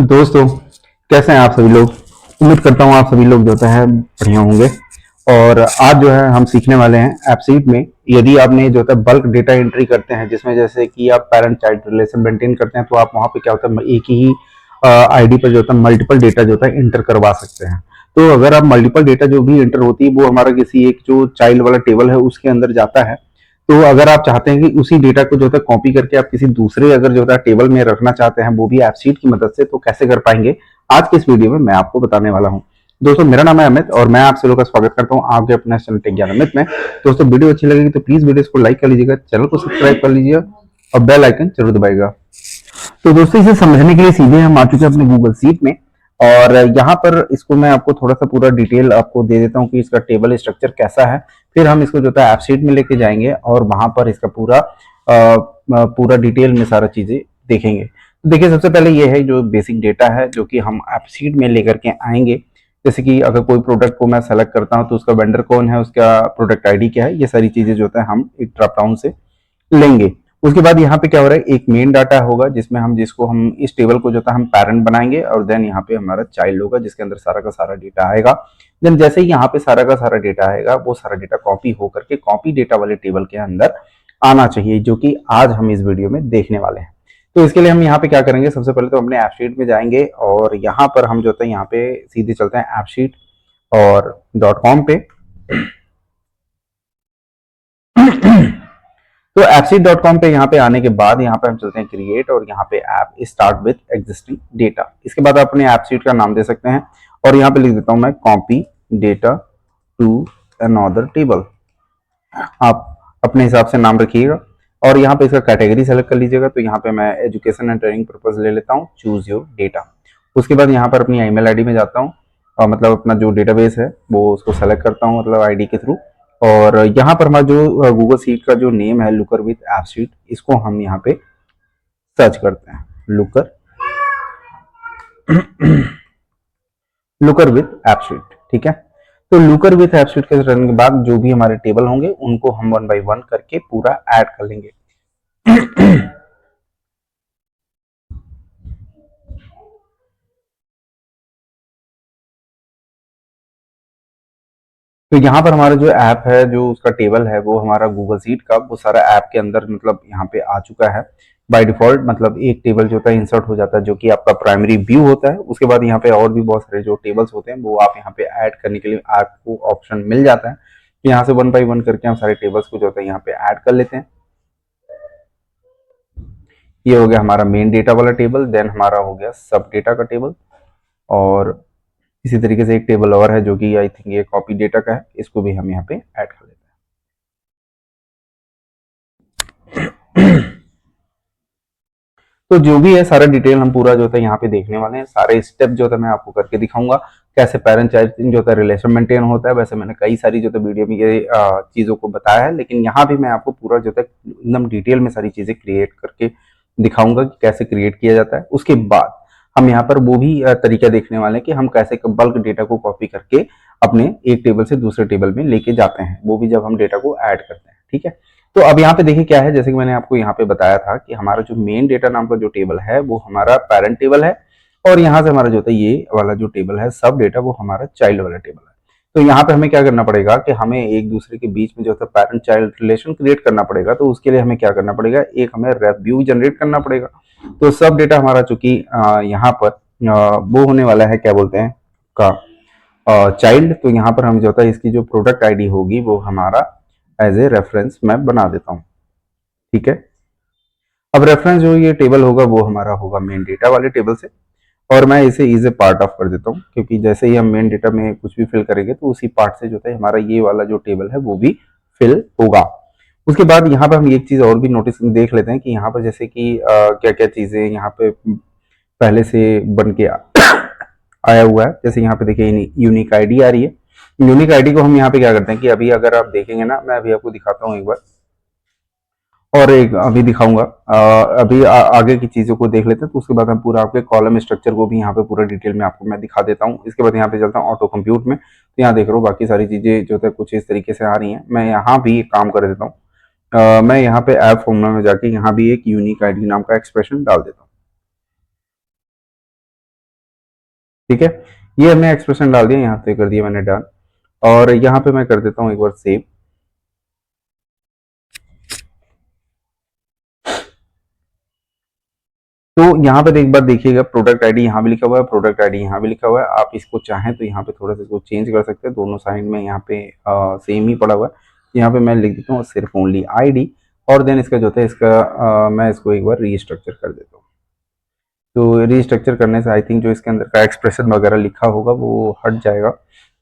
दोस्तों, कैसे हैं आप सभी लोग। उम्मीद करता हूँ आप सभी लोग जो है बढ़िया होंगे। और आज जो है हम सीखने वाले हैं एप्पसीट में। यदि आपने जो है बल्क डेटा एंट्री करते हैं, जिसमें जैसे कि आप पेरेंट चाइल्ड रिलेशन मेंटेन करते हैं, तो आप वहाँ पे क्या होता है एक ही आईडी पर जो होता है मल्टीपल डेटा जो होता है इंटर करवा सकते हैं। तो अगर आप मल्टीपल डेटा जो भी इंटर होती है वो हमारा किसी एक जो चाइल्ड वाला टेबल है उसके अंदर जाता है। तो अगर आप चाहते हैं कि उसी डेटा को जो है कॉपी करके आप किसी दूसरे अगर जो है टेबल में रखना चाहते हैं, वो भी एप्पसीट की मदद से, तो कैसे कर पाएंगे आज के इस वीडियो में मैं आपको बताने वाला हूं। दोस्तों, मेरा नाम है अमित और मैं आप सभी लोगों का स्वागत करता हूं आपके अपने चैनल टेक ज्ञान अमित में। दोस्तों, वीडियो अच्छी लगेगी तो प्लीज वीडियो को लाइक कर लीजिएगा, चैनल को सब्सक्राइब कर लीजिएगा और बेल आइकन जरूर दबाइएगा। तो दोस्तों, इसे समझने के लिए सीधे हम आ चुके हैं अपने गूगल सीट में। और यहाँ पर इसको मैं आपको थोड़ा सा पूरा डिटेल आपको दे देता हूँ कि इसका टेबल स्ट्रक्चर कैसा है। फिर हम इसको जो है एप्पसीट में लेके जाएंगे और वहां पर इसका पूरा डिटेल में सारा चीजें देखेंगे। तो देखिए, सबसे पहले ये है जो बेसिक डेटा है जो कि हम एप्पसीट में लेकर के आएंगे। जैसे कि अगर कोई प्रोडक्ट को मैं सेलेक्ट करता हूँ तो उसका वेंडर कौन है, उसका प्रोडक्ट आईडी क्या है, ये सारी चीजें जो है हम एक ड्रॉप डाउन से लेंगे। उसके बाद यहाँ पे क्या हो रहा है, एक मेन डाटा होगा जिसमें हम इस टेबल को जो था हम पैरेंट बनाएंगे और देन यहाँ पे हमारा चाइल्ड होगा जिसके अंदर सारा का सारा डेटा आएगा। देन जैसे ही यहाँ पे सारा का सारा डेटा आएगा, वो सारा डेटा कॉपी होकर के कॉपी डेटा वाले टेबल के अंदर आना चाहिए, जो कि आज हम इस वीडियो में देखने वाले हैं। तो इसके लिए हम यहाँ पे क्या करेंगे, सबसे पहले तो अपने एप्पसीट में जाएंगे और यहाँ पर हम जो है यहाँ पे सीधे चलते हैं एप्पसीट और .com पे। तो appseed.com पे यहाँ पे आने के बाद यहाँ पे हम चलते हैं क्रिएट और यहाँ पे app start with existing data. इसके बाद आप अपने एप्पसीट का नाम दे सकते हैं और यहाँ पे लिख देता हूँ मैं copy data to another table. आप अपने हिसाब से नाम रखिएगा और यहाँ पे इसका कैटेगरी सेलेक्ट कर लीजिएगा। तो यहाँ पे मैं एजुकेशन एंड ट्रेनिंग पर्पज ले लेता हूँ, चूज योर डेटा। उसके बाद यहाँ पर अपनी ईमेल आईडी में जाता हूँ और मतलब अपना जो डेटाबेस है वो उसको सेलेक्ट करता हूँ, मतलब आईडी के थ्रू। और यहाँ पर हमारा जो गूगल सीट का जो नेम है लुकर विद एप्पसीट, इसको हम यहाँ पे सर्च करते हैं, लुकर लुकर विद एप्पसीट। ठीक है, तो लुकर विद एप्पसीट के रन के बाद जो भी हमारे टेबल होंगे उनको हम वन बाय वन करके पूरा ऐड कर लेंगे। तो यहाँ पर हमारा जो ऐप है, जो उसका टेबल है, वो हमारा गूगल सीट का वो सारा ऐप के अंदर मतलब यहाँ पे आ चुका है बाय डिफॉल्ट। मतलब एक टेबल जो होता है इंसर्ट हो जाता है जो कि आपका प्राइमरी व्यू होता है। उसके बाद यहाँ पे और भी बहुत सारे जो टेबल्स होते हैं वो आप यहाँ पे ऐड करने के लिए आपको ऑप्शन मिल जाता है। तो यहाँ से वन बाई वन करके हम सारे टेबल्स को जो होता है यहाँ पे ऐड कर लेते हैं। ये हो गया हमारा मेन डेटा वाला टेबल। देन हमारा हो गया सब डेटा का टेबल और इसी तरीके से एक टेबल और है जो कि आई थिंक ये कॉपी डेटा का है, इसको भी हम यहाँ पे ऐड कर लेते हैं। तो जो भी है सारा डिटेल हम पूरा जो है यहाँ पे देखने वाले हैं। सारे स्टेप जो है मैं आपको करके दिखाऊंगा कैसे पेरेंट चाइल्ड जो है रिलेशन मेंटेन होता है। वैसे मैंने कई सारी जो है वीडियो में ये चीजों को बताया है, लेकिन यहाँ भी मैं आपको पूरा जो है एकदम डिटेल में सारी चीजें क्रिएट करके दिखाऊंगा कि कैसे क्रिएट किया जाता है। उसके बाद हम यहाँ पर वो भी तरीका देखने वाले हैं कि हम कैसे बल्क डेटा को कॉपी करके अपने एक टेबल से दूसरे टेबल में लेके जाते हैं, वो भी जब हम डेटा को ऐड करते हैं। ठीक है, तो अब यहाँ पे देखिए क्या है, जैसे कि मैंने आपको यहाँ पे बताया था कि हमारा जो मेन डेटा नाम का जो टेबल है वो हमारा पेरेंट टेबल है और यहाँ से हमारा जो है ये वाला जो टेबल है सब डेटा वो हमारा चाइल्ड वाला टेबल है। तो यहाँ पे हमें क्या करना पड़ेगा कि हमें एक दूसरे के बीच में जो है पेरेंट चाइल्ड रिलेशन क्रिएट करना पड़ेगा। तो उसके लिए हमें क्या करना पड़ेगा, एक हमें रेफ व्यू जनरेट करना पड़ेगा। तो सब डेटा हमारा चूंकि यहाँ पर वो होने वाला है, क्या बोलते हैं का चाइल्ड, तो यहाँ पर हम जो है इसकी जो प्रोडक्ट आईडी होगी वो हमारा एज ए रेफरेंस मैं बना देता हूँ। ठीक है, अब रेफरेंस जो ये टेबल होगा वो हमारा होगा मेन डेटा वाले टेबल से और मैं इसे इज ए पार्ट ऑफ कर देता हूँ, क्योंकि जैसे ही हम मेन डेटा में कुछ भी फिल करेंगे तो उसी पार्ट से जो है हमारा ये वाला जो टेबल है वो भी फिल होगा। उसके बाद यहाँ पे हम एक चीज और भी नोटिस देख लेते हैं कि यहाँ पर जैसे कि क्या क्या चीजें यहाँ पे पहले से बन के आया हुआ है। जैसे यहाँ पे देखिए यूनिक आईडी आ रही है। यूनिक आईडी को हम यहाँ पे क्या करते हैं कि अभी अगर आप देखेंगे ना, मैं अभी आपको दिखाता हूँ एक बार और एक अभी दिखाऊंगा। अभी आगे की चीजों को देख लेते हैं, तो उसके बाद हम पूरा आपके कॉलम स्ट्रक्चर को भी यहाँ पे पूरा डिटेल में आपको मैं दिखा देता हूँ। इसके बाद यहाँ पे चलता हूँ ऑटो कंप्यूट में। तो यहाँ देख रहा हूँ बाकी सारी चीजें जो है कुछ इस तरीके से आ रही हैं। मैं यहाँ भी एक काम कर देता हूँ, मैं यहाँ पे ऐप फॉर्मूला में जाके यहाँ भी एक यूनिक आईडी नाम का एक्सप्रेशन डाल देता हूँ। ठीक है, ये हमने एक्सप्रेशन डाल दिया, यहाँ पे कर दिया मैंने डन, और यहाँ पे मैं कर देता हूँ एक बार सेव। तो यहाँ पर एक बार देखिएगा, प्रोडक्ट आईडी यहाँ भी लिखा हुआ है, प्रोडक्ट आईडी यहाँ भी लिखा हुआ है। आप इसको चाहें तो यहाँ पे थोड़ा सा इसको चेंज कर सकते हैं, दोनों साइड में यहाँ पे सेम ही पड़ा हुआ है। यहाँ पे मैं लिख देता हूँ सिर्फ ओनली आईडी, और देन इसका जो है इसका मैं इसको एक बार रीस्ट्रक्चर कर देता हूँ। तो रीस्ट्रक्चर करने से आई थिंक जो इसके अंदर का एक्सप्रेशन वगैरह लिखा होगा वो हट जाएगा।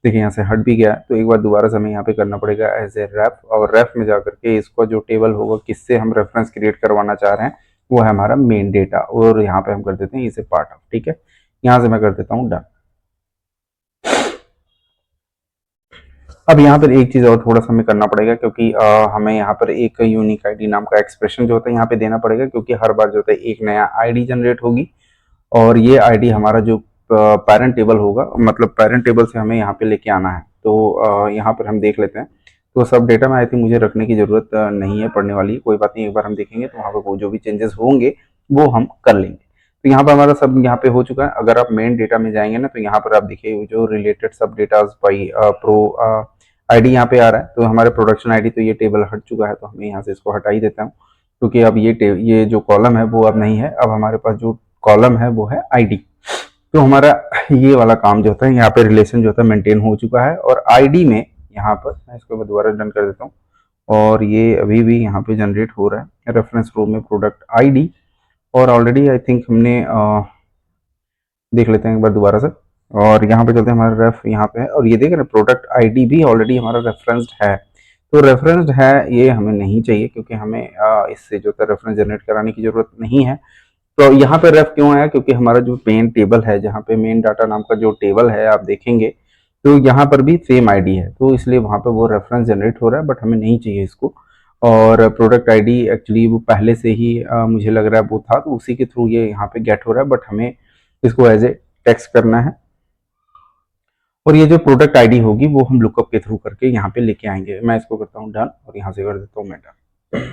देखिए यहाँ से हट भी गया है, तो एक बार दोबारा से हमें यहाँ पे करना पड़ेगा एज ए रेफ, और रेफ में जाकर के इसका जो टेबल होगा किससे हम रेफरेंस क्रिएट करवाना चाह रहे हैं वो है हमारा मेन डेटा, और यहाँ पे हम कर देते हैं इसे पार्ट ऑफ। ठीक है, यहाँ से मैं कर देता हूँ डन। अब यहाँ पर एक चीज और थोड़ा सा हमें करना पड़ेगा, क्योंकि हमें यहाँ पर एक यूनिक आईडी नाम का एक्सप्रेशन जो होता है यहाँ पे देना पड़ेगा, क्योंकि हर बार जो होता है एक नया आईडी जनरेट होगी, और ये आईडी हमारा जो पेरेंट टेबल होगा, मतलब पेरेंट टेबल से हमें यहाँ पे लेके आना है। तो यहाँ पर हम देख लेते हैं। तो सब डेटा में आई थिंक मुझे रखने की ज़रूरत नहीं है पड़ने वाली, कोई बात नहीं, एक बार हम देखेंगे तो वहाँ पर जो भी चेंजेस होंगे वो हम कर लेंगे। तो यहाँ पर हमारा सब यहाँ पे हो चुका है। अगर आप मेन डेटा में जाएंगे ना, तो यहाँ पर आप देखिए जो रिलेटेड सब डेटा बाई प्रो आईडी यहाँ पे आ रहा है, तो हमारे प्रोडक्शन आईडी, तो ये टेबल हट चुका है, तो हमें यहाँ से इसको हटा ही देता हूँ, क्योंकि अब ये जो कॉलम है वो अब नहीं है, अब हमारे पास जो कॉलम है वो है आईडी। तो हमारा ये वाला काम जो होता है यहाँ पे रिलेशन जो होता है मेंटेन हो चुका है, और आईडी में यहाँ पर मैं इसको दोबारा डन कर देता हूँ, और ये अभी भी यहाँ पे जनरेट हो रहा है रेफरेंस रो में प्रोडक्ट आईडी, और ऑलरेडी आई थिंक हमने देख लेते हैं एक बार दोबारा से, और यहाँ पे चलते हैं, हमारा रेफ यहाँ पे है, और ये देख रहे हैं प्रोडक्ट आईडी भी ऑलरेडी हमारा रेफरेंस्ड है। तो रेफरेंस्ड है ये हमें नहीं चाहिए, क्योंकि हमें इससे जो है रेफरेंस जनरेट कराने की जरूरत नहीं है। तो यहाँ पे रेफ क्यों आया, क्योंकि हमारा जो मेन टेबल है, जहाँ पे मेन डाटा नाम का जो टेबल है आप देखेंगे, तो यहाँ पर भी सेम आईडी है, तो इसलिए वहाँ पे वो रेफरेंस जनरेट हो रहा है, बट हमें नहीं चाहिए इसको। और प्रोडक्ट आईडी एक्चुअली वो पहले से ही मुझे लग रहा है वो था, तो उसी के थ्रू ये यहाँ पे गेट हो रहा है, बट हमें इसको एज ए टेक्स्ट करना है, और ये जो प्रोडक्ट आईडी होगी वो हम लुकअप के थ्रू करके यहाँ पे लेके आएंगे। मैं इसको करता हूँ डन, और यहाँ से कर देता हूँ मैं डन।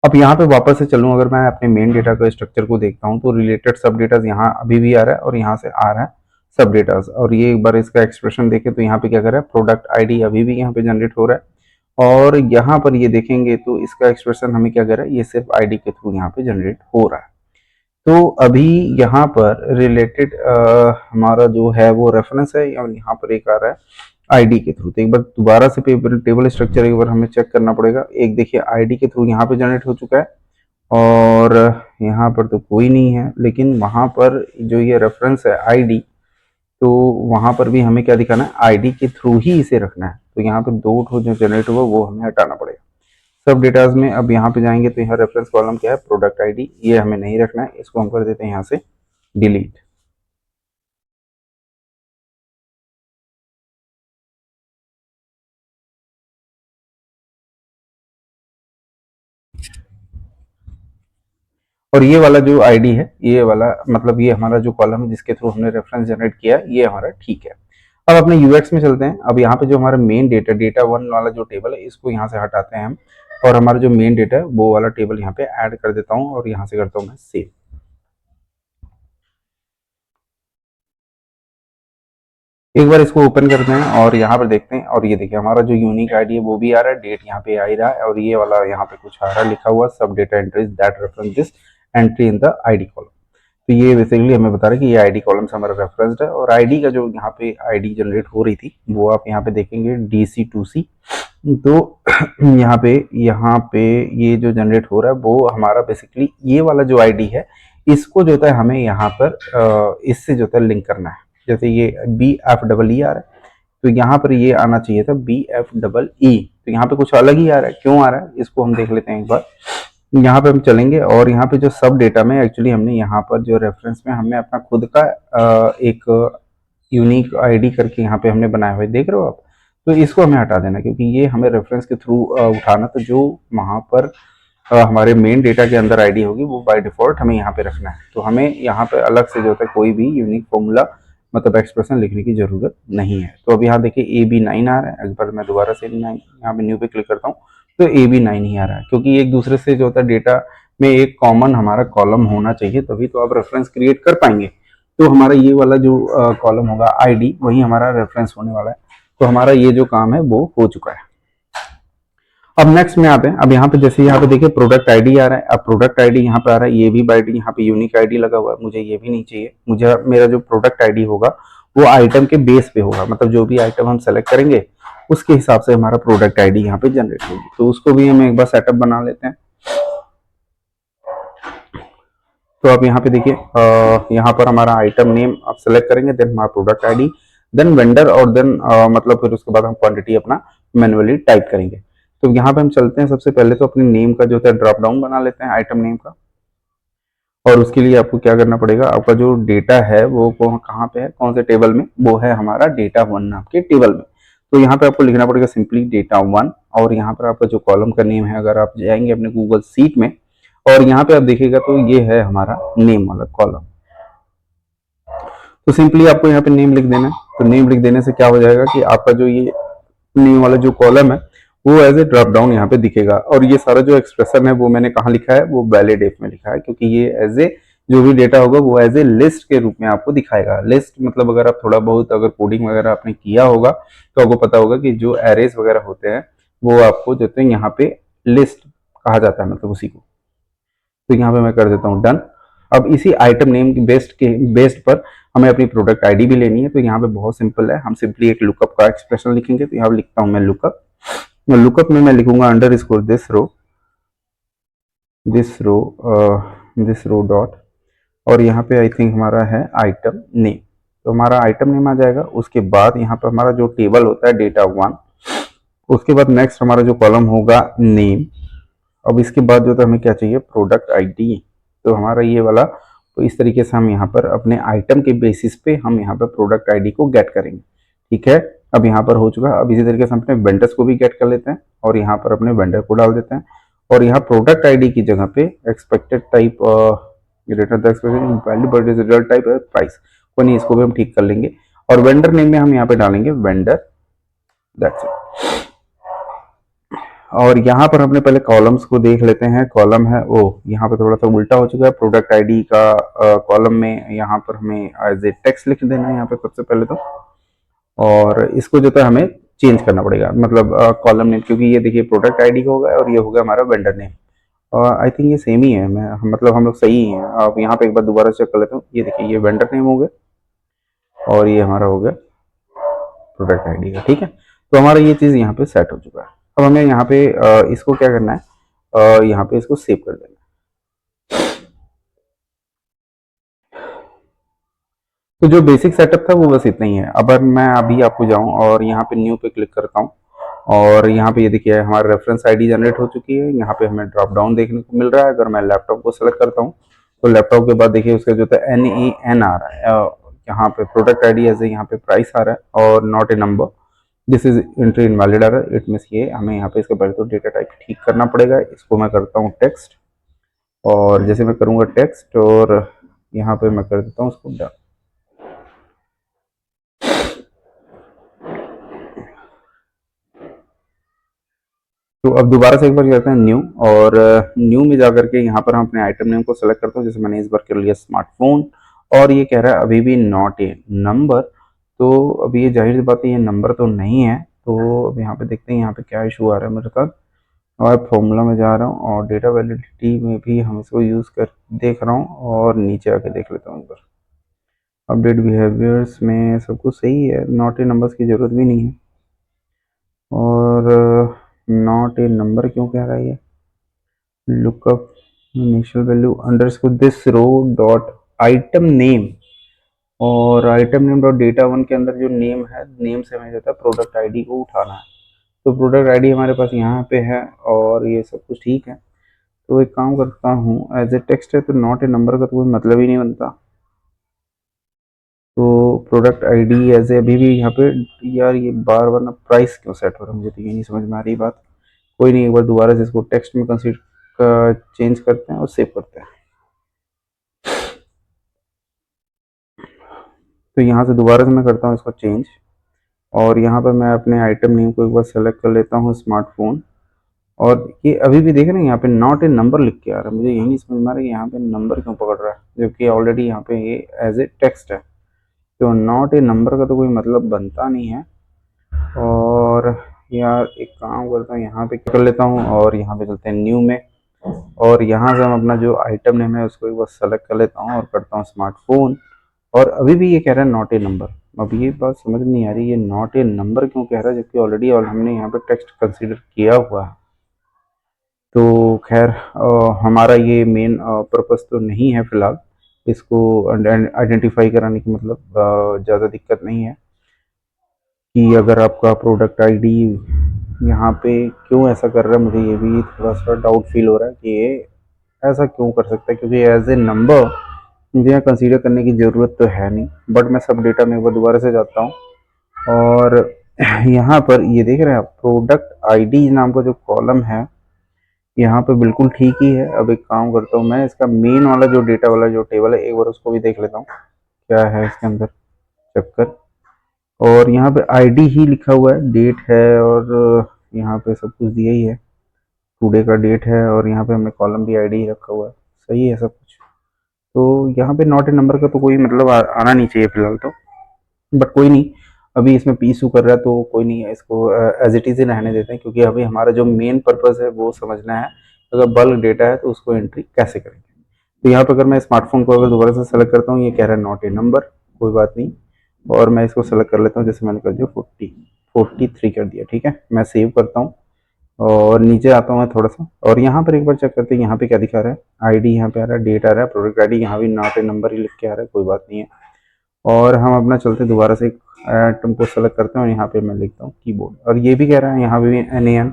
अब यहाँ पे वापस से चलूँ, अगर मैं अपने मेन डेटा का स्ट्रक्चर को देखता हूँ, तो रिलेटेड सब डेटा यहाँ अभी भी आ रहा है, और यहाँ से आ रहा है सब डेटा, और ये एक बार इसका एक्सप्रेशन देखें तो यहाँ पे क्या कर रहा है, प्रोडक्ट आईडी अभी भी यहाँ पे जनरेट हो रहा है, और यहाँ पर ये देखेंगे तो इसका एक्सप्रेशन हमें क्या कर रहा है, ये सिर्फ आईडी के थ्रू यहाँ पे जनरेट हो रहा है। तो अभी यहाँ पर रिलेटेड हमारा जो है वो रेफरेंस है, और यहाँ पर एक आ रहा है आईडी के थ्रू। तो एक बार दोबारा से टेबल स्ट्रक्चर एक बार हमें चेक करना पड़ेगा। एक देखिए आईडी के थ्रू यहाँ पे जनरेट हो चुका है, और यहाँ पर तो कोई नहीं है, लेकिन वहाँ पर जो ये रेफरेंस है आईडी, तो वहाँ पर भी हमें क्या दिखाना है, आईडी के थ्रू ही इसे रखना है। तो यहाँ पर दो ठो जो जनरेट हुआ वो हमें हटाना पड़ेगा सब डेटाज में। अब यहाँ पे जाएंगे तो यहाँ रेफरेंस कॉलम क्या है, प्रोडक्ट आईडी, ये हमें नहीं रखना है, इसको हम कर देते हैं यहाँ से डिलीट। और ये वाला जो आईडी है, ये वाला मतलब ये हमारा जो कॉलम है जिसके थ्रू हमने रेफरेंस जनरेट किया, ये हमारा ठीक है। अब अपने यूएक्स में चलते हैं। अब यहाँ पे जो हमारा मेन डेटा डेटा वन वाला जो टेबल है, इसको यहाँ से हटाते हैं हम, और हमारा जो मेन डेटा है वो वाला टेबल यहाँ पे ऐड कर देता हूँ, और यहाँ से करता हूँ मैं सेव। एक बार इसको ओपन करते हैं और यहाँ पर देखते हैं, और ये देखिए हमारा जो यूनिक आईडी है वो भी आ रहा है, डेट यहाँ पे आ ही रहा है, और ये वाला यहाँ पे कुछ आ रहा है लिखा हुआ सब data entries that reference this entry in the ID column. तो ये बेसिकली हमें बता रहा है कि ये आईडी कॉलम से हमारा रेफरेंस्ड है, और आईडी का जो यहाँ पे आईडी जनरेट हो रही थी वो आप यहाँ पे देखेंगे DC2C। तो यहाँ पे ये जो जनरेट हो रहा है वो हमारा बेसिकली ये वाला जो आईडी है, इसको जो है हमें यहाँ पर इससे जो है लिंक करना है। जैसे ये BFEE आ रहा है, तो यहाँ पर ये आना चाहिए था BFEE, तो यहाँ पे कुछ अलग ही आ रहा है, क्यों आ रहा है इसको हम देख लेते हैं एक बार। यहाँ पे हम चलेंगे, और यहाँ पे जो सब डेटा में एक्चुअली हमने यहाँ पर जो रेफरेंस में हमने अपना खुद का एक यूनिक आईडी करके यहाँ पे हमने बनाया हुआ है, देख रहे हो आप। तो इसको हमें हटा देना, क्योंकि ये हमें रेफरेंस के थ्रू उठाना, तो जो वहाँ पर हमारे मेन डेटा के अंदर आईडी होगी वो बाय डिफॉल्ट हमें यहाँ पे रखना है। तो हमें यहाँ पे अलग से जो होता है कोई भी यूनिक फॉर्मूला मतलब एक्सप्रेशन लिखने की जरूरत नहीं है। तो अब यहाँ देखिए AB9 आ रहा है, अगर मैं दोबारा से 9 यहाँ पे न्यू पे क्लिक करता हूँ तो AB9 ही आ रहा है, क्योंकि एक दूसरे से जो होता है डेटा में एक कॉमन हमारा कॉलम होना चाहिए, तभी तो आप रेफरेंस क्रिएट कर पाएंगे। तो हमारा ये वाला जो कॉलम होगा आईडी, वही हमारा रेफरेंस होने वाला है। तो हमारा ये जो काम है वो हो चुका है। अब नेक्स्ट में आते हैं। अब यहाँ पे जैसे यहाँ पे देखिए प्रोडक्ट आईडी आ रहा है। अब प्रोडक्ट आईडी यहाँ पे आ रहा है, ये भी बाईडी यहाँ पे यूनिक आईडी लगा हुआ है, मुझे ये भी नहीं चाहिए। मुझे मेरा जो प्रोडक्ट आईडी होगा वो आइटम के बेस पे होगा, मतलब जो भी आइटम हम सेलेक्ट करेंगे उसके हिसाब से हमारा प्रोडक्ट आईडी यहाँ पे जनरेट होगी। तो उसको भी हम एक बार सेटअप बना लेते हैं। तो आप यहाँ पे देखिए यहाँ पर हमारा आइटम नेम आप सेलेक्ट करेंगे, देन हमारा प्रोडक्ट आईडी, देन वेंडर, और देन मतलब फिर उसके बाद हम क्वांटिटी अपना मैन्युअली टाइप करेंगे। तो यहाँ पे हम चलते हैं, सबसे पहले तो अपने नेम का जो है ड्रॉप डाउन बना लेते हैं आइटम नेम का। और उसके लिए आपको क्या करना पड़ेगा, आपका जो डेटा है वो कहाँ पे है, कौन से टेबल में, वो है हमारा डेटा वन नाम के टेबल में। तो यहाँ पे आपको लिखना पड़ेगा सिंपली डेटा वन, और यहाँ पर आपका जो कॉलम का नेम है, अगर आप जाएंगे अपने गूगल सीट में और यहाँ पे आप देखिएगा तो ये है हमारा नेम वाला कॉलम। तो सिंपली आपको यहाँ पे नेम लिख देना है। तो नेम लिख देने से क्या हो जाएगा कि आपका जो ये नेम वाला जो कॉलम है वो एज ए ड्रॉप डाउन यहाँ पे दिखेगा। और ये सारा जो एक्सप्रेशन है वो मैंने कहाँ लिखा है, वो वैलिड इफ में लिखा है, क्योंकि ये एज ए जो भी डेटा होगा वो एज ए लिस्ट के रूप में आपको दिखाएगा। लिस्ट मतलब अगर आप थोड़ा बहुत अगर कोडिंग वगैरह आपने किया होगा तो आपको पता होगा कि जो एरेज वगैरह होते हैं वो आपको जो है यहाँ पे लिस्ट कहा जाता है, मतलब उसी को। तो यहाँ पे मैं कर देता हूँ डन। अब इसी आइटम नेम की बेस्ड पर हमें अपनी प्रोडक्ट आईडी भी लेनी है। तो यहाँ पे बहुत सिंपल है, हम सिंपली एक लुकअप का एक्सप्रेशन लिखेंगे। तो यहाँ लिखता हूँ मैं लुकअप। लुकअप में मैं लिखूंगा underscore this row dot, और यहाँ पे आई थिंक हमारा है आइटम नेम। तो हमारा आइटम नेम आ जाएगा। उसके बाद यहाँ पे हमारा जो टेबल होता है डेटा वन, उसके बाद नेक्स्ट हमारा जो कॉलम होगा नेम। अब इसके बाद जो तो हमें क्या चाहिए, प्रोडक्ट आईडी। तो हमारा ये वाला, तो इस तरीके से हम यहाँ पर अपने आइटम के बेसिस पे हम यहाँ पर प्रोडक्ट आईडी को गेट करेंगे। ठीक है, अब यहाँ पर हो चुका है। अब इसी तरीके से हम अपने वेंडर्स को भी गेट कर लेते हैं और यहाँ पर अपने वेंडर को डाल देते हैं। और यहाँ प्रोडक्ट आईडी की जगह पे expected type return the expected value but is result type है प्राइस, कोई नहीं, इसको भी हम ठीक कर लेंगे। और वेंडर नेम में हम यहाँ पे डालेंगे वेंडर, दैट्स इट। और यहाँ पर अपने पहले कॉलम्स को देख लेते हैं। कॉलम है वो यहाँ पे थोड़ा सा उल्टा हो चुका है। प्रोडक्ट आईडी का कॉलम में यहाँ पर हमें एज ए टेक्स्ट लिख देना है यहाँ पे सबसे पहले तो। और इसको जो है हमें चेंज करना पड़ेगा, मतलब कॉलम नेम, क्योंकि ये देखिए प्रोडक्ट आईडी का होगा और ये होगा हमारा वेंडर नेम। और आई थिंक ये सेम ही है, मैं मतलब हम लोग सही हैं। अब यहाँ पे एक बार दोबारा चेक कर लेता हूँ। ये देखिए ये वेंडर नेम हो गया और ये हमारा हो गया प्रोडक्ट आईडी का। ठीक है, तो हमारा ये चीज़ यहाँ पे सेट हो चुका है। अब हमें यहाँ पे इसको क्या करना है, यहाँ पे इसको सेव कर देना है। तो जो बेसिक सेटअप था वो बस इतना ही है। अब मैं अभी आपको जाऊं और यहाँ पे न्यू पे क्लिक करता हूँ और यहाँ पे ये देखिए हमारा रेफरेंस आईडी जनरेट हो चुकी है। यहाँ पे हमें ड्रॉप डाउन देखने को मिल रहा है। अगर मैं लैपटॉप को सेलेक्ट करता हूँ तो लैपटॉप के बाद देखिए उसका जो है NEN आ रहा है। यहाँ पे प्रोडक्ट आईडी एज ए यहाँ पे प्राइस आ रहा है और not a number, this is entry invalid आ रहा है। इट मीन्स ये हमें यहाँ पे इसके पहले तो डेटा टाइप ठीक करना पड़ेगा। इसको मैं करता हूँ टेक्स्ट, और जैसे मैं करूँगा टेक्स्ट और यहाँ पे मैं कर देता हूँ उसको डन। तो अब दोबारा से एक बार जाते हैं न्यू, और न्यू में जाकर के यहाँ पर हम अपने आइटम नेम को सेलेक्ट करते हैं। जैसे मैंने इस बार कर लिया स्मार्टफोन, और ये कह रहा है अभी भी नॉट ए नंबर। तो अभी ये जाहिर सी बात है ये नंबर तो नहीं है। तो अब यहाँ पे देखते हैं यहाँ पे क्या इशू आ रहा है मेरे साथ। और फॉर्मूला में जा रहा हूँ और डेटा वैलिडिटी में भी हम इसको यूज़ कर देख रहा हूँ, और नीचे आके देख लेता हूँ एक बार। अपडेट बिहेवियर्स में सब कुछ सही है, नॉट ए नंबर्स की ज़रूरत भी नहीं है। और नॉट ए नंबर क्यों कह रहा है ये, lookup initial value underscore this row dot item name, और item name dot data one के अंदर जो नेम है, नेम से हमें जाता है प्रोडक्ट आईडी को उठाना है। तो प्रोडक्ट आईडी हमारे पास यहाँ पे है और ये सब कुछ ठीक है। तो एक काम करता हूँ, एज ए टेक्स्ट है तो नॉट ए नंबर का तो कोई मतलब ही नहीं बनता। तो प्रोडक्ट आईडी एज ए अभी भी यहाँ पे, यार ये बार बार ना प्राइस क्यों सेट हो रहा है, मुझे तो ये नहीं समझ में आ रही बात। कोई नहीं, एक बार दोबारा से इसको टेक्स्ट में कंसीडर चेंज करते हैं और सेव करते हैं। तो यहाँ से दोबारा से मैं करता हूँ इसको चेंज, और यहाँ पर मैं अपने आइटम नेम को एक बार सेलेक्ट कर लेता हूँ स्मार्टफोन, और ये अभी भी देख रहे हैं यहाँ पे नॉट ए नंबर लिख के आ रहा है, मुझे यही नहीं समझ में आ रहा कि यहाँ पे नंबर क्यों पकड़ रहा है, जबकि ऑलरेडी यहाँ पे ये एज ए टेक्स्ट है। तो नॉट ए नंबर का तो कोई मतलब बनता नहीं है। और यार एक काम करता हूँ, यहाँ पे कर लेता हूँ और यहाँ पे चलते हैं न्यू में, और यहाँ से हम अपना जो आइटम नेम है उसको एक बार सेलेक्ट कर लेता हूँ और करता हूँ स्मार्टफोन। और अभी भी ये कह रहा है नॉट ए नंबर। अब ये बात समझ नहीं आ रही, ये नॉट ए नंबर क्यों कह रहा है, जबकि ऑलरेडी और हमने यहाँ पे टेक्स्ट कंसीडर किया हुआ है। तो खैर हमारा ये मेन पर्पस तो नहीं है फिलहाल इसको आइडेंटिफाई कराने की, मतलब ज़्यादा दिक्कत नहीं है कि अगर आपका प्रोडक्ट आईडी यहाँ पे क्यों ऐसा कर रहा है, मुझे ये भी थोड़ा सा डाउट फील हो रहा है कि ये ऐसा क्यों कर सकता है, क्योंकि एज ए नंबर मुझे यहाँ कंसीडर करने की ज़रूरत तो है नहीं। बट मैं सब डेटा में एक बार दोबारा से जाता हूँ और यहाँ पर ये देख रहे हैं आप प्रोडक्ट आईडी नाम का जो कॉलम है यहाँ पे बिल्कुल ठीक ही है। अब एक काम करता हूँ, मैं इसका मेन वाला जो डेटा वाला जो टेबल है एक बार उसको भी देख लेता हूँ क्या है इसके अंदर चक्कर। और यहाँ पे आईडी ही लिखा हुआ है, डेट है और यहाँ पे सब कुछ दिया ही है, टुडे का डेट है, और यहाँ पे हमने कॉलम भी आईडी ही रखा हुआ है, सही है सब कुछ। तो यहाँ पे नॉट ए नंबर का तो कोई मतलब आना नहीं चाहिए फिलहाल तो, बट कोई नहीं, अभी इसमें पी इशू कर रहा है तो कोई नहीं है, इसको एज इट इज़ ही रहने देते हैं, क्योंकि अभी हमारा जो मेन पर्पज़ है वो समझना है अगर बल्क डेटा है तो उसको एंट्री कैसे करेंगे। तो यहाँ पर अगर मैं स्मार्टफोन को अगर दोबारा से सेलेक्ट करता हूँ, ये कह रहा है नॉट ए नंबर, कोई बात नहीं, और मैं इसको सेलेक्ट कर लेता हूँ, जैसे मैंने कर दिया 43 कर दिया, ठीक है। मैं सेव करता हूँ और नीचे आता हूँ मैं थोड़ा सा, और यहाँ पर एक बार चेक करते हैं यहाँ पे क्या दिखा रहा है, आईडी यहाँ पे आ रहा है, डेट आ रहा है, प्रोडक्ट आईडी यहाँ भी नॉट ए नंबर ही लिख के आ रहा है, कोई बात नहीं है। और हम अपना चलते दोबारा से एक आइटम को सेलेक्ट करते हैं और यहाँ पे मैं लिखता हूँ कीबोर्ड, और ये भी कह रहा है यहाँ पे भी NAN,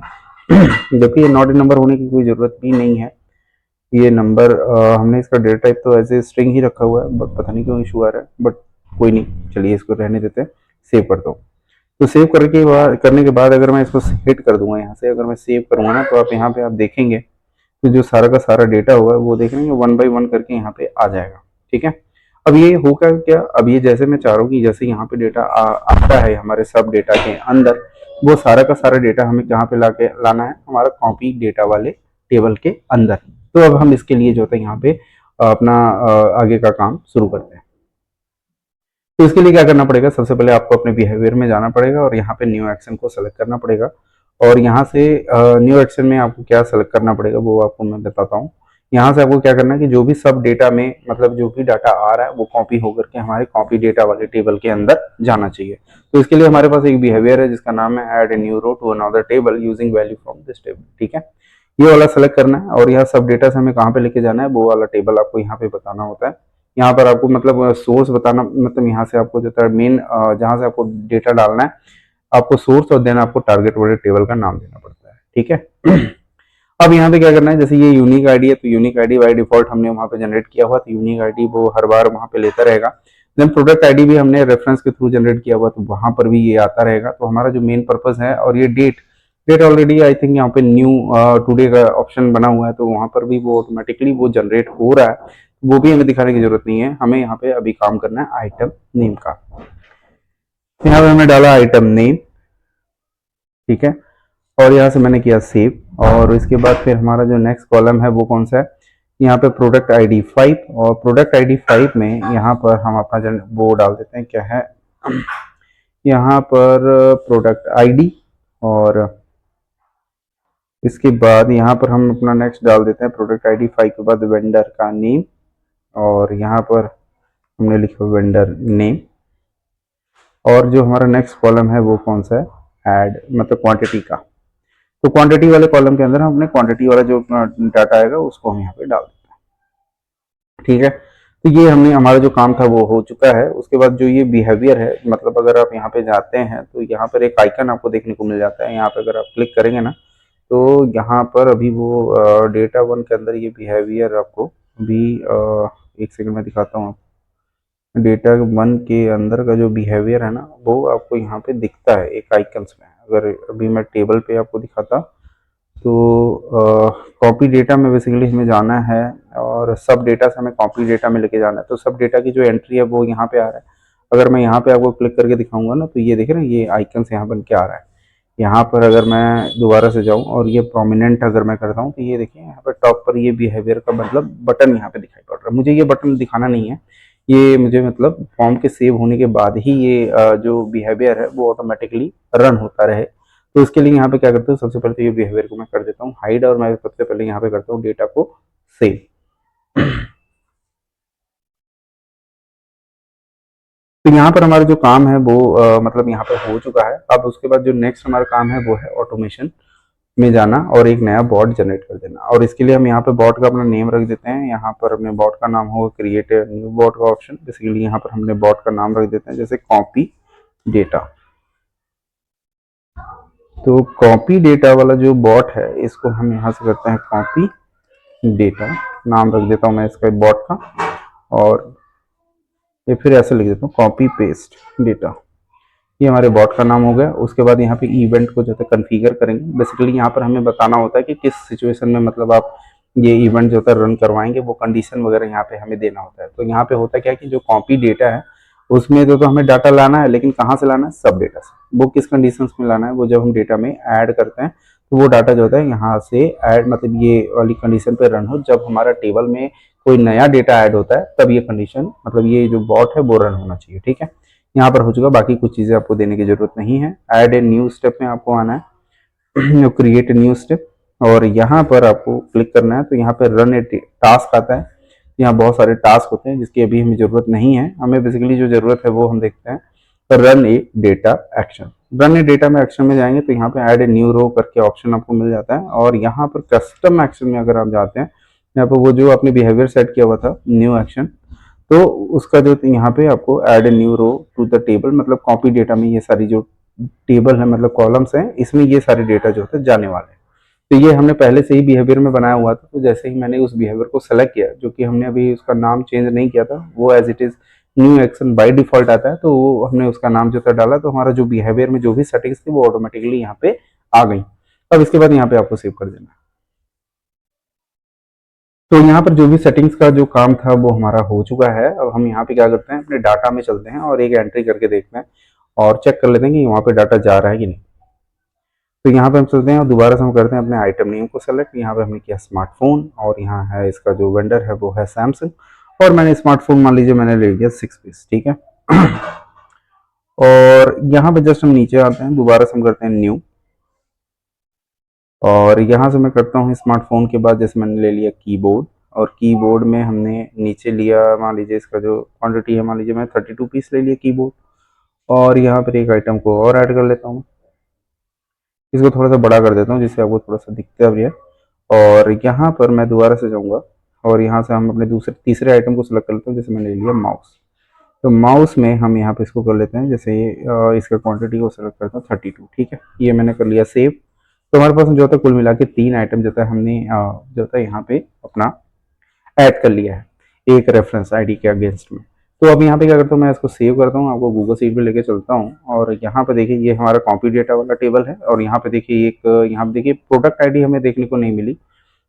जबकि ये नॉट ए नंबर होने की कोई ज़रूरत भी नहीं है। ये नंबर हमने इसका डेटा टाइप तो एज ए स्ट्रिंग ही रखा हुआ है, बट पता नहीं क्यों इशू आ रहा है, बट कोई नहीं, चलिए इसको रहने देते हैं, सेव करता हूँ। तो सेव करने के बाद अगर मैं इसको हिट कर दूंगा यहाँ से, अगर मैं सेव करूंगा ना, तो आप यहाँ पे आप देखेंगे तो जो सारा का सारा डेटा होगा वो देखेंगे 1 बाई 1 करके यहाँ पे आ जाएगा, ठीक है। अब ये होगा क्या, अब ये जैसे मैं चाह रहा हूँ कि जैसे यहाँ पे डेटा आता है हमारे सब डेटा के अंदर, वो सारा का सारा डेटा हमें कहाँ पे लाना है, हमारा कॉपी डेटा वाले टेबल के अंदर। तो अब हम इसके लिए जो है यहाँ पे अपना आगे का काम शुरू करते हैं। तो इसके लिए क्या करना पड़ेगा, सबसे पहले आपको अपने बिहेवियर में जाना पड़ेगा और यहाँ पे न्यू एक्शन को सेलेक्ट करना पड़ेगा, और यहाँ से न्यू एक्शन में आपको क्या सेलेक्ट करना पड़ेगा वो आपको मैं बताता हूँ। यहाँ से आपको क्या करना है कि जो भी सब डेटा में, मतलब जो भी डाटा आ रहा है वो कॉपी होकर के हमारे कॉपी डेटा वाले टेबल के अंदर जाना चाहिए। तो इसके लिए हमारे पास एक बिहेवियर है जिसका नाम है add a new row to another table using value from this table, ठीक है। ये वाला सेलेक्ट करना है और यहाँ सब डेटा से हमें कहाँ पे लेके जाना है, वो वाला टेबल आपको यहाँ पे बताना होता है। यहाँ पर आपको मतलब सोर्स बताना, मतलब यहाँ से आपको जो है मेन जहाँ से आपको डेटा डालना है, आपको सोर्स और देन आपको टारगेट वाले टेबल का नाम देना पड़ता है, ठीक है। अब यहाँ पे क्या करना है, जैसे ये यूनिक आईडी है तो यूनिक आईडी बाय डिफॉल्ट हमने वहाँ पे जनरेट किया हुआ, तो यूनिक आईडी वो हर बार वहाँ पे लेता रहेगा। देन प्रोडक्ट आईडी भी हमने रेफरेंस के थ्रू जनरेट किया हुआ, तो वहाँ पर भी ये आता रहेगा। तो हमारा जो मेन पर्पज है, और ये date date already I think यहाँ पे न्यू टुडे का ऑप्शन बना हुआ है, तो वहाँ पर भी वो ऑटोमेटिकली वो जनरेट हो रहा है, वो भी हमें दिखाने की जरूरत नहीं है। हमें यहाँ पे अभी काम करना है आइटम नेम का। यहाँ पे हमने डाला आइटम नेम, ठीक है, और यहाँ से मैंने किया सेव, और इसके बाद फिर हमारा जो नेक्स्ट कॉलम है वो कौन सा है, यहाँ पे प्रोडक्ट आईडी 5, और प्रोडक्ट आईडी 5 में यहाँ पर हम अपना वो डाल देते हैं, क्या है यहाँ पर प्रोडक्ट आईडी, और इसके बाद यहाँ पर हम अपना नेक्स्ट डाल देते हैं प्रोडक्ट आईडी 5 के बाद वेंडर का नेम, और यहाँ पर हमने लिखा वेंडर नेम, और जो हमारा नेक्स्ट कॉलम है वो कौन सा है, ऐड मतलब क्वांटिटी का। तो क्वांटिटी वाले कॉलम के अंदर हम अपने क्वांटिटी वाला जो डाटा आएगा उसको हम यहाँ पे डाल देते हैं, ठीक है। तो ये हमने हमारा जो काम था वो हो चुका है। उसके बाद जो ये बिहेवियर है, मतलब अगर आप यहाँ पे जाते हैं तो यहाँ पर एक आइकन आपको देखने को मिल जाता है, यहाँ पे अगर आप क्लिक करेंगे ना, तो यहाँ पर अभी वो डेटा 1 के अंदर ये बिहेवियर आपको भी एक सेकंड में दिखाता हूँ। डेटा 1 के अंदर का जो बिहेवियर है ना, वो आपको यहाँ पे दिखता है एक आइकन्स में। अगर अभी मैं टेबल पे आपको दिखाता, तो कॉपी डेटा में बेसिकली हमें जाना है, और सब डेटा से हमें कॉपी डेटा में लेके जाना है। तो सब डेटा की जो एंट्री है वो यहाँ पे आ रहा है। अगर मैं यहाँ पे आपको क्लिक करके दिखाऊंगा ना, तो ये देख रहे हैं ये आइकन्स यहाँ बन के आ रहा है। यहाँ पर अगर मैं दोबारा से जाऊँ और ये प्रोमिनेंट अगर मैं करता हूँ तो ये देखिए यहाँ पर टॉप पर ये बिहेवियर का मतलब बटन यहाँ पे दिखाई पड़ रहा है। मुझे ये बटन दिखाना नहीं है, ये मुझे मतलब फॉर्म के सेव होने के बाद ही ये जो बिहेवियर है वो ऑटोमेटिकली रन होता रहे। तो इसके लिए यहाँ पे क्या करता हूँ, सबसे पहले तो ये बिहेवियर को मैं कर देता हूँ हाइड, और मैं सबसे पहले यहाँ पे करता हूँ डेटा को सेव। तो यहाँ पर हमारा जो काम है वो मतलब यहाँ पे हो चुका है। अब उसके बाद जो नेक्स्ट हमारा काम है वो है ऑटोमेशन में जाना और एक नया बॉट जनरेट कर देना। और इसके लिए हम यहाँ पे बॉट का अपना नेम रख देते हैं। यहाँ पर अपने बॉट का नाम होगा क्रिएट न्यू बॉट का ऑप्शन। बेसिकली यहाँ पर हमने बॉट का नाम रख देते हैं जैसे कॉपी डेटा। तो कॉपी डेटा वाला जो बॉट है इसको हम यहाँ से करते हैं कॉपी डेटा, नाम रख देता हूँ मैं इसका बॉट का, और ये फिर ऐसे लिख देता हूँ कॉपी पेस्ट डेटा। ये हमारे बॉट का नाम हो गया। उसके बाद यहाँ पे इवेंट को जो है कन्फिगर करेंगे। बेसिकली यहाँ पर हमें बताना होता है कि किस सिचुएशन में मतलब आप ये इवेंट जो है रन करवाएंगे, वो कंडीशन वगैरह यहाँ पे हमें देना होता है। तो यहाँ पे होता क्या है कि जो कॉपी डेटा है उसमें तो हमें डाटा लाना है, लेकिन कहाँ से लाना है, सब डेटा से। वो किस कंडीशन में लाना है, वो जब हम डेटा में ऐड करते हैं तो वो डाटा जो होता है यहाँ से ऐड, मतलब ये वाली कंडीशन पे रन हो। जब हमारा टेबल में कोई नया डेटा ऐड होता है तब ये कंडीशन, मतलब ये जो बॉट है वो रन होना चाहिए। ठीक है, यहाँ पर हो चुका। बाकी कुछ चीज़ें आपको देने की जरूरत नहीं है। ऐड ए न्यू स्टेप में आपको आना है, क्रिएट ए न्यू स्टेप, और यहाँ पर आपको क्लिक करना है। तो यहाँ पर रन ए टास्क आता है। यहाँ बहुत सारे टास्क होते हैं जिसकी अभी हमें जरूरत नहीं है। हमें बेसिकली जो जरूरत है वो हम देखते हैं, तो रन ए डेटा एक्शन। रन ए डेटा में एक्शन में जाएंगे तो यहाँ पे ऐड ए न्यू रो करके ऑप्शन आपको मिल जाता है। और यहाँ पर कस्टम एक्शन में अगर आप जाते हैं, यहाँ पर वो जो आपने बिहेवियर सेट किया हुआ था न्यू एक्शन, तो उसका जो यहाँ पे आपको add a new row to the table, मतलब कॉपी डेटा में ये सारी जो टेबल है, मतलब कॉलम्स हैं, इसमें ये सारे डेटा जो है जाने वाले हैं। तो ये हमने पहले से ही बिहेवियर में बनाया हुआ था। तो जैसे ही मैंने उस बिहेवियर को सेलेक्ट किया, जो कि हमने अभी उसका नाम चेंज नहीं किया था, वो as it is new action by default आता है, तो वो हमने उसका नाम जो था डाला, तो हमारा जो बिहेवियर में जो भी सेटिंग्स थी वो ऑटोमेटिकली यहाँ पे आ गई। अब इसके बाद यहाँ पे आपको सेव कर देना है। तो यहाँ पर जो भी सेटिंग्स का जो काम था वो हमारा हो चुका है। अब हम यहाँ पे क्या करते हैं, अपने डाटा में चलते हैं और एक एंट्री करके देखते हैं और चेक कर लेते हैं कि वहाँ पे डाटा जा रहा है कि नहीं। तो यहाँ पे हम चलते हैं और दोबारा से हम करते हैं अपने आइटम नेम को सेलेक्ट। यहाँ पे हमने किया स्मार्टफोन, और यहाँ है इसका जो वेंडर है वो है सैमसंग, और मैंने स्मार्टफोन मान लीजिए मैंने ले लिया 6 पीस। ठीक है, और यहाँ पे जस्ट हम नीचे आते हैं, दोबारा से हम करते हैं न्यू, और यहाँ से मैं करता हूँ स्मार्टफोन के बाद जैसे मैंने ले लिया कीबोर्ड, और कीबोर्ड में हमने नीचे लिया, मान लीजिए इसका जो क्वांटिटी है, मान लीजिए मैं 32 पीस ले लिया कीबोर्ड। और यहाँ पर एक आइटम को और ऐड कर लेता हूँ, इसको थोड़ा सा बड़ा कर देता हूँ जिससे आपको थोड़ा सा दिखता भी है। और यहाँ पर मैं दोबारा से जाऊँगा और यहाँ से हम अपने दूसरे तीसरे आइटम को सिलेक्ट कर लेते हैं। जैसे मैंने ले लिया माउस, तो माउस में हम यहाँ पे इसको कर लेते हैं, जैसे इसका क्वांटिटी को सिलेक्ट करता हूँ 32। ठीक है, ये मैंने कर लिया सेव। तो हमारे पास जो होता है कुल मिला के 3 आइटम जो है हमने जो होता है यहाँ पे अपना ऐड कर लिया है एक रेफरेंस आईडी के अगेंस्ट में। तो अब यहाँ पे क्या करता हूँ, मैं इसको सेव करता हूँ, आपको गूगल शीट पे लेके चलता हूँ, और यहाँ पे देखिए ये हमारा कॉपी डेटा वाला टेबल है। और यहाँ पे देखिए एक, यहाँ पे देखिए प्रोडक्ट आईडी हमें देखने को नहीं मिली,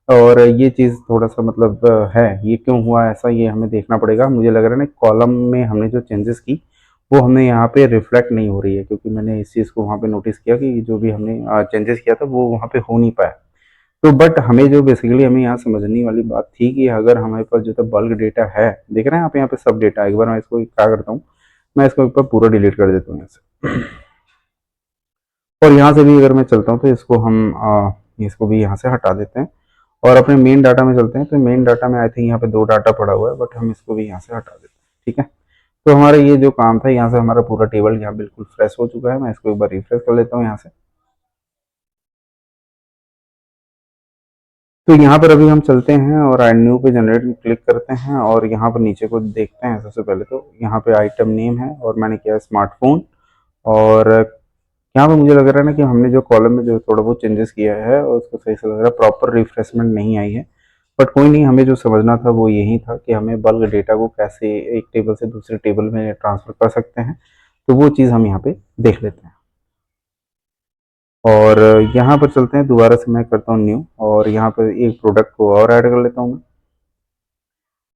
और ये चीज़ थोड़ा सा मतलब है, ये क्यों हुआ ऐसा, ये हमें देखना पड़ेगा। मुझे लग रहा है ना कॉलम में हमने जो चेंजेस की वो हमने यहाँ पे रिफ्लेक्ट नहीं हो रही है, क्योंकि मैंने इस चीज़ को वहाँ पे नोटिस किया कि जो भी हमने चेंजेस किया था वो वहाँ पे हो नहीं पाया। तो बट हमें जो बेसिकली हमें यहाँ समझने वाली बात थी कि अगर हमारे पास जो है बल्क डेटा है, देख रहे हैं आप यहाँ पे सब डेटा, एक बार मैं इसको क्या करता हूँ, मैं इसको एक बार पूरा डिलीट कर देता हूँ यहाँ से। और यहाँ से भी अगर मैं चलता हूँ तो इसको हम इसको भी यहाँ से हटा देते हैं और अपने मेन डाटा में चलते हैं। तो मेन डाटा में आई थिंक यहाँ पे 2 डाटा पड़ा हुआ है, बट हम इसको भी यहाँ से हटा देते हैं। ठीक है, तो हमारा ये जो काम था यहाँ से हमारा पूरा टेबल यहाँ बिल्कुल फ्रेश हो चुका है। मैं इसको एक बार रिफ्रेश कर लेता हूँ यहाँ से। तो यहाँ पर अभी हम चलते हैं और ऐड न्यू पे जनरेट क्लिक करते हैं, और यहाँ पर नीचे को देखते हैं। सबसे पहले तो यहाँ पे आइटम नेम है और मैंने किया स्मार्टफोन, और यहाँ पे मुझे लग रहा है ना कि हमने जो कॉलम में जो थोड़ा बहुत चेंजेस किया है और उसको सही से लग रहा है, प्रॉपर रिफ्रेशमेंट नहीं आई है। बट कोई नहीं, हमें जो समझना था वो यही था कि हमें बल्क डेटा को कैसे एक टेबल से दूसरे टेबल में ट्रांसफ़र कर सकते हैं। तो वो चीज़ हम यहाँ पे देख लेते हैं, और यहाँ पर चलते हैं। दोबारा से मैं करता हूँ न्यू, और यहाँ पर एक प्रोडक्ट को और ऐड कर लेता हूँ मैं।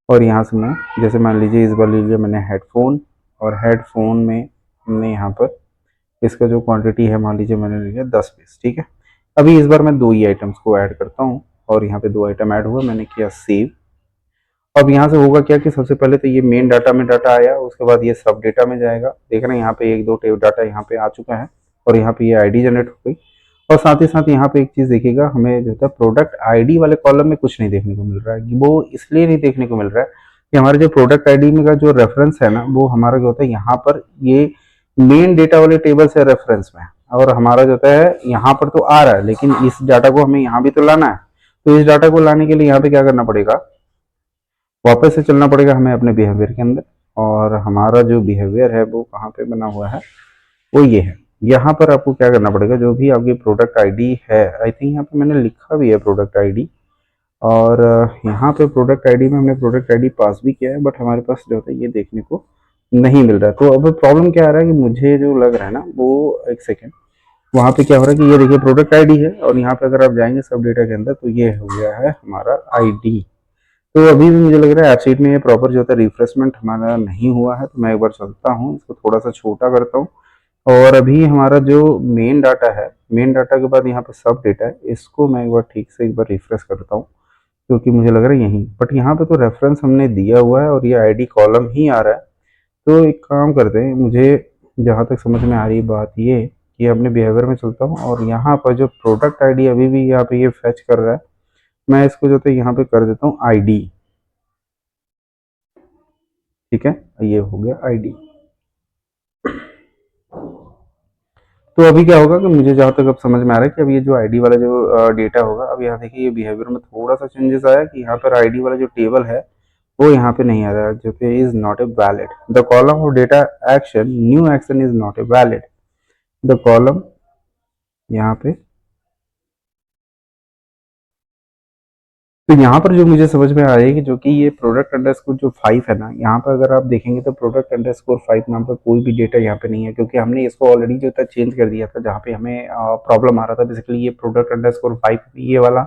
और यहाँ से मैं जैसे मान लीजिए इस बार ले लिया मैंने हेडफोन, और हेडफोन में हमने यहाँ पर इसका जो क्वांटिटी है मान लीजिए मैंने लिया 10 पीस, ठीक है। अभी इस बार मैं 2 ही आइटम्स को ऐड करता हूँ और यहाँ पे 2 आइटम ऐड हुआ, मैंने किया सेव। अब यहाँ से होगा क्या कि सबसे पहले तो ये मेन डाटा में डाटा आया, उसके बाद ये सब डेटा में जाएगा। देख रहे हैं यहाँ पे 1 2 डाटा यहाँ पे आ चुका है और यहाँ पे ये आईडी जनरेट हो गई। और साथ ही साथ यहाँ पे एक चीज़ देखिएगा, हमें जो है प्रोडक्ट आईडी वाले कॉलम में कुछ नहीं देखने को मिल रहा है। वो इसलिए नहीं देखने को मिल रहा है कि हमारे जो प्रोडक्ट आईडी में का जो रेफरेंस है ना, वो हमारा जो होता है यहाँ पर ये मेन डेटा वाले टेबल से रेफरेंस में है, और हमारा जो होता है यहाँ पर तो आ रहा है, लेकिन इस डाटा को हमें यहाँ भी तो लाना है। तो इस डाटा को लाने के लिए यहाँ पे क्या करना पड़ेगा, वापस से चलना पड़ेगा हमें अपने बिहेवियर के अंदर। और हमारा जो बिहेवियर है वो कहाँ पे बना हुआ है, वो ये है। यहाँ पर आपको क्या करना पड़ेगा, जो भी आपकी प्रोडक्ट आईडी है, आई थिंक यहाँ पे मैंने लिखा भी है प्रोडक्ट आईडी, और यहाँ पे प्रोडक्ट आईडी में हमने प्रोडक्ट आईडी पास भी किया है, बट हमारे पास जो होता है ये देखने को नहीं मिल रहा है। तो अब प्रॉब्लम क्या आ रहा है कि मुझे जो लग रहा है ना, वो एक सेकेंड, वहाँ पे क्या हो रहा है कि ये देखिए प्रोडक्ट आईडी है, और यहाँ पे अगर आप जाएंगे सब डेटा के अंदर तो ये हो गया है हमारा आईडी। तो अभी भी मुझे लग रहा है एपशीट में ये प्रॉपर जो होता है रिफ्रेशमेंट हमारा नहीं हुआ है। तो मैं एक बार चलता हूँ, इसको थोड़ा सा छोटा करता हूँ, और अभी हमारा जो मेन डाटा है, मेन डाटा के बाद यहाँ पे सब डेटा है, इसको मैं एक बार ठीक से एक बार रिफ्रेश करता हूँ, क्योंकि मुझे लग रहा है यहीं बट यहाँ पे तो रेफरेंस हमने दिया हुआ है और ये आईडी कॉलम ही आ रहा है। तो एक काम करते हैं, मुझे जहाँ तक समझ में आ रही बात ये कि अपने बिहेवियर में चलता हूँ, और यहाँ पर जो प्रोडक्ट आईडी अभी भी यहाँ पे ये फेच कर रहा है, मैं इसको जो है यहाँ पे कर देता हूँ आईडी, ठीक है, ये हो गया आईडी। तो अभी क्या होगा कि मुझे जहाँ तक अब समझ में आ रहा है कि अब ये जो आईडी वाला जो डेटा होगा, अब यहाँ देखिए ये बिहेवियर में थोड़ा सा चेंजेस आया कि यहाँ पर आईडी वाला जो टेबल है वो यहाँ पे नहीं आ रहा है, जो कि is not a valid. The column of data action new action is not a valid. The column यहाँ पे, तो यहाँ पर जो मुझे समझ में आ रही है कि जो कि ये प्रोडक्ट अंडरस्कोर जो 5 है ना, यहाँ पर अगर आप देखेंगे तो प्रोडक्ट अंडरस्कोर 5 नाम का कोई भी डेटा यहाँ पे नहीं है, क्योंकि हमने इसको ऑलरेडी जो था चेंज कर दिया था। जहाँ पे हमें प्रॉब्लम आ रहा था बेसिकली ये प्रोडक्ट अंडरस्कोर 5 ये वाला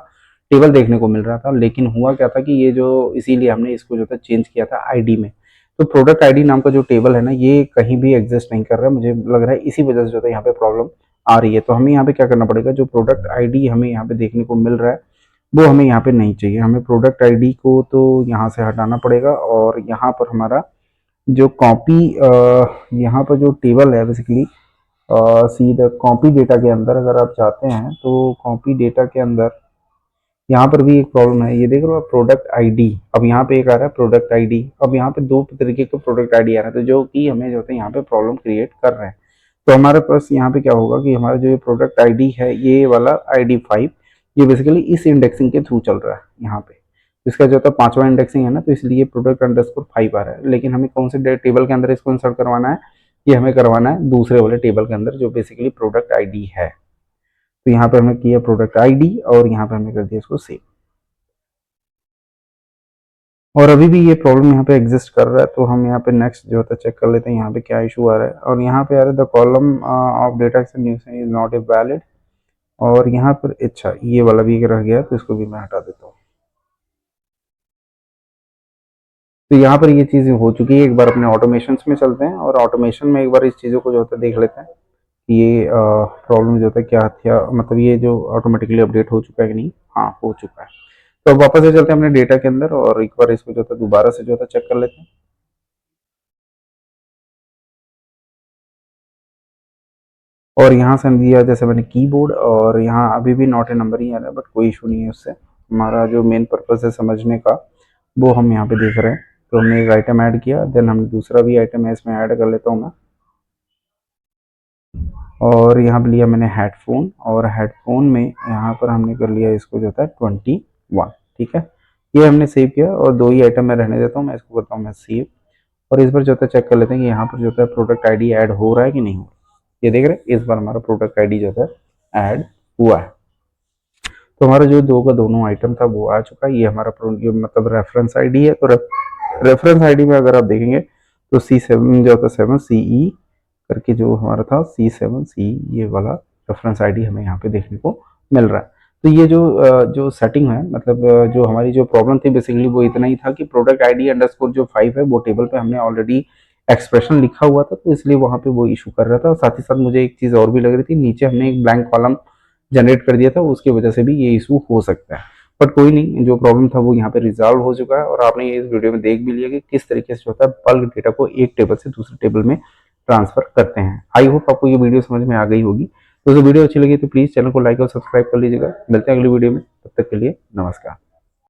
टेबल देखने को मिल रहा था, लेकिन हुआ क्या था कि ये जो, इसीलिए हमने इसको जो था चेंज किया था आईडी में। तो प्रोडक्ट आईडी नाम का जो टेबल है ना, ये कहीं भी एग्जिस्ट नहीं कर रहा है, मुझे लग रहा है इसी वजह से जो था यहाँ पे प्रॉब्लम आ रही है। तो हमें यहाँ पे क्या करना पड़ेगा, जो प्रोडक्ट आईडी हमें यहाँ पे देखने को मिल रहा है वो हमें यहाँ पे नहीं चाहिए। हमें प्रोडक्ट आईडी को तो यहाँ से हटाना पड़ेगा, और यहाँ पर हमारा जो कॉपी, यहाँ पर जो टेबल है बेसिकली, सीधा कॉपी डेटा के अंदर अगर आप जाते हैं तो कॉपी डेटा के अंदर यहाँ पर भी एक प्रॉब्लम है। ये देख रहे हो आप प्रोडक्ट आईडी, अब यहाँ पे एक आ रहा है प्रोडक्ट आईडी, अब यहाँ पे 2 तरीके का प्रोडक्ट आईडी आ रहा है, तो जो कि हमें जो है यहाँ पे प्रॉब्लम क्रिएट कर रहे हैं। तो हमारे पास यहाँ पे क्या होगा कि हमारा जो ये प्रोडक्ट आईडी है, ये वाला आईडी 5, ये बेसिकली इस इंडेक्सिंग के थ्रू चल रहा है यहाँ पे। इसका जो होता है 5वां इंडेक्सिंग है ना, तो इसलिए प्रोडक्ट अंडरस्कोर 5 आ रहा है। लेकिन हमें कौन से टेबल के अंदर इसको इंसर्ट करवाना है, ये हमें करवाना है दूसरे वाले टेबल के अंदर जो बेसिकली प्रोडक्ट आईडी है। तो यहाँ पे हमने किया प्रोडक्ट आईडी, और यहाँ पे हमने कर दिया इसको सेव। और अभी भी ये प्रॉब्लम यहाँ पे एग्जिस्ट कर रहा है, तो हम यहाँ पे नेक्स्ट जो होता है चेक कर लेते हैं यहाँ पे क्या इशू आ रहा है। और यहाँ पे आ रहा है the column of data is not a valid, और यहाँ पर अच्छा ये वाला भी रह गया, तो इसको भी मैं हटा देता हूँ। तो यहाँ पर ये चीज़ हो चुकी है। एक बार अपने ऑटोमेशन में चलते हैं, और ऑटोमेशन में एक बार इस चीज़ों को जो होता है देख लेते हैं कि ये प्रॉब्लम जो होता है क्या था, मतलब ये जो ऑटोमेटिकली अपडेट हो चुका है कि नहीं। हाँ, हो चुका है। तो अब वापस से चलते हैं अपने डेटा के अंदर, और एक बार इसको जो होता है दोबारा से जो होता है चेक कर लेते हैं। और यहाँ से हम दिया जैसे मैंने कीबोर्ड, और यहाँ अभी भी नॉट ए नंबर ही आ रहा है, बट कोई इशू नहीं है उससे। हमारा जो मेन पर्पस है समझने का, वो हम यहाँ पे देख रहे हैं। तो हमने एक आइटम ऐड किया, देन हम दूसरा भी आइटम है इसमें ऐड कर लेता हूँ मैं। और यहाँ पे लिया मैंने हेडफोन, और हेडफोन में यहाँ पर हमने कर लिया इसको जो था 21, ठीक है। ये हमने सेव किया, और 2 ही आइटम मैं रहने देता हूँ, मैं इसको करता हूँ मैं सेव। और इस बार जो है चेक कर लेते हैं कि यहाँ पर जो है प्रोडक्ट आईडी ऐड हो रहा है कि नहीं हो रहा है। ये देख रहे हैं, इस बार हमारा प्रोडक्ट आईडी जो है ऐड हुआ है। तो हमारा जो 2 का दोनों आइटम था वो आ चुका है। ये हमारा मतलब रेफरेंस आईडी है। तो रेफरेंस आईडी में अगर आप देखेंगे तो C7 जो होता है 7CE करके जो हमारा था C7C, ये वाला रेफरेंस आईडी हमें यहाँ पे देखने को मिल रहा है। तो ये जो सेटिंग है, मतलब जो हमारी जो प्रॉब्लम थी बेसिकली वो इतना ही था कि प्रोडक्ट आईडी अंडरस्कोर जो 5 है वो टेबल पे हमने ऑलरेडी एक्सप्रेशन लिखा हुआ था, तो इसलिए वहाँ पे वो इशू कर रहा था। और साथ ही साथ मुझे एक चीज़ और भी लग रही थी, नीचे हमने एक ब्लैंक कॉलम जनरेट कर दिया था, उसकी वजह से भी ये इशू हो सकता है। बट कोई नहीं, जो प्रॉब्लम था वो यहाँ पे रिजॉल्व हो चुका है, और आपने ये इस वीडियो में देख भी लिया कि किस तरीके से जो होता है बल्क डेटा को एक टेबल से दूसरे टेबल में ट्रांसफर करते हैं। आई होप आपको ये वीडियो समझ में आ गई होगी। तो वीडियो अच्छी लगी तो प्लीज़ चैनल को लाइक और सब्सक्राइब कर लीजिएगा। मिलते हैं अगली वीडियो में, तब तक के लिए नमस्कार।